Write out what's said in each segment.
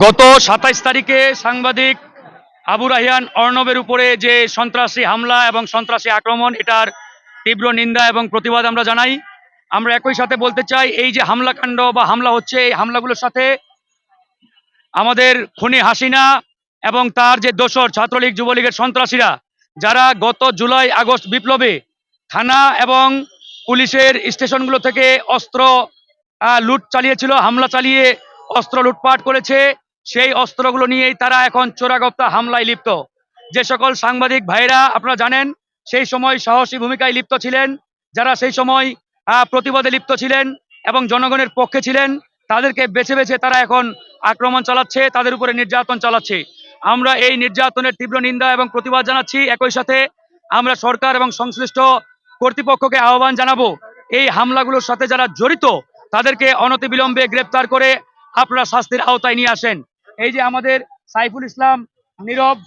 গত ২৭ তারিখে সাংবাদিক আবু রায়হান অর্ণবের উপরে যে সন্ত্রাসী হামলা এবং সন্ত্রাসী আক্রমণ, এটার তীব্র নিন্দা এবং প্রতিবাদ আমরা জানাই। আমরা একই সাথে বলতে চাই, এই যে হামলাকাণ্ড বা হামলা হচ্ছে, এই হামলাগুলোর সাথে আমাদের খুনি হাসিনা এবং তার যে দোসর ছাত্রলীগ যুবলীগের সন্ত্রাসীরা, যারা গত জুলাই আগস্ট বিপ্লবে থানা এবং পুলিশের স্টেশনগুলো থেকে অস্ত্র লুট চালিয়েছিল, হামলা চালিয়ে অস্ত্র লুটপাট করেছে, সেই অস্ত্রগুলো নিয়েই তারা এখন চোরাগপ্তা হামলায় লিপ্ত। যে সকল সাংবাদিক ভাইরা আপনারা জানেন সেই সময় সাহসী ভূমিকায় লিপ্ত ছিলেন, যারা সেই সময় প্রতিবাদে লিপ্ত ছিলেন এবং জনগণের পক্ষে ছিলেন, তাদেরকে বেছে বেছে তারা এখন আক্রমণ চালাচ্ছে, তাদের উপরে নির্যাতন চালাচ্ছে। আমরা এই নির্যাতনের তীব্র নিন্দা এবং প্রতিবাদ জানাচ্ছি। একই সাথে আমরা সরকার এবং সংশ্লিষ্ট কর্তৃপক্ষকে আহ্বান জানাবো, এই হামলাগুলোর সাথে যারা জড়িত তাদেরকে অনতিবিলম্বে গ্রেপ্তার করে আপনারা শাস্তির আওতায় নিয়ে আসেন। এই যে আমাদের সাইফুল ইসলাম নীরব,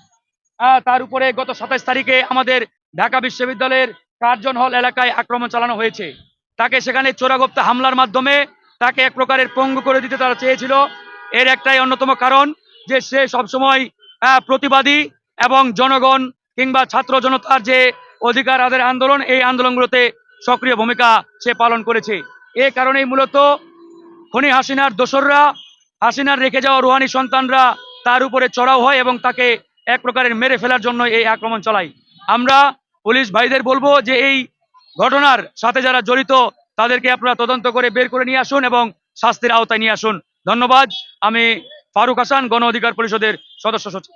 তার উপরে গত ২৭ তারিখে আমাদের ঢাকা বিশ্ববিদ্যালয়ের কার্জন হল এলাকায় আক্রমণ চালানো হয়েছে। তাকে সেখানে চোরাগোপ্তা হামলার মাধ্যমে তাকে এক প্রকারের পঙ্গু করে দিতে তারা চেয়েছিল। এর একটাই অন্যতম কারণ যে সে সবসময় প্রতিবাদী এবং জনগণ কিংবা ছাত্র জনতার যে অধিকার আদায়ের আন্দোলন, এই আন্দোলনগুলোতে সক্রিয় ভূমিকা সে পালন করেছে। এ কারণেই মূলত খনি হাসিনার দোসররা, হাসিনার রেখে যাওয়া রুহানি সন্তানরা তার উপরে চড়াও হয় এবং তাকে এক প্রকারের মেরে ফেলার জন্য এই আক্রমণ চালায়। আমরা পুলিশ ভাইদের বলবো যে এই ঘটনার সাথে যারা জড়িত তাদেরকে আপনারা তদন্ত করে বের করে নিয়ে আসুন এবং শাস্তির আওতায় নিয়ে আসুন। ধন্যবাদ। আমি ফারুক হাসান, গণ অধিকার পরিষদের সদস্য সচিব।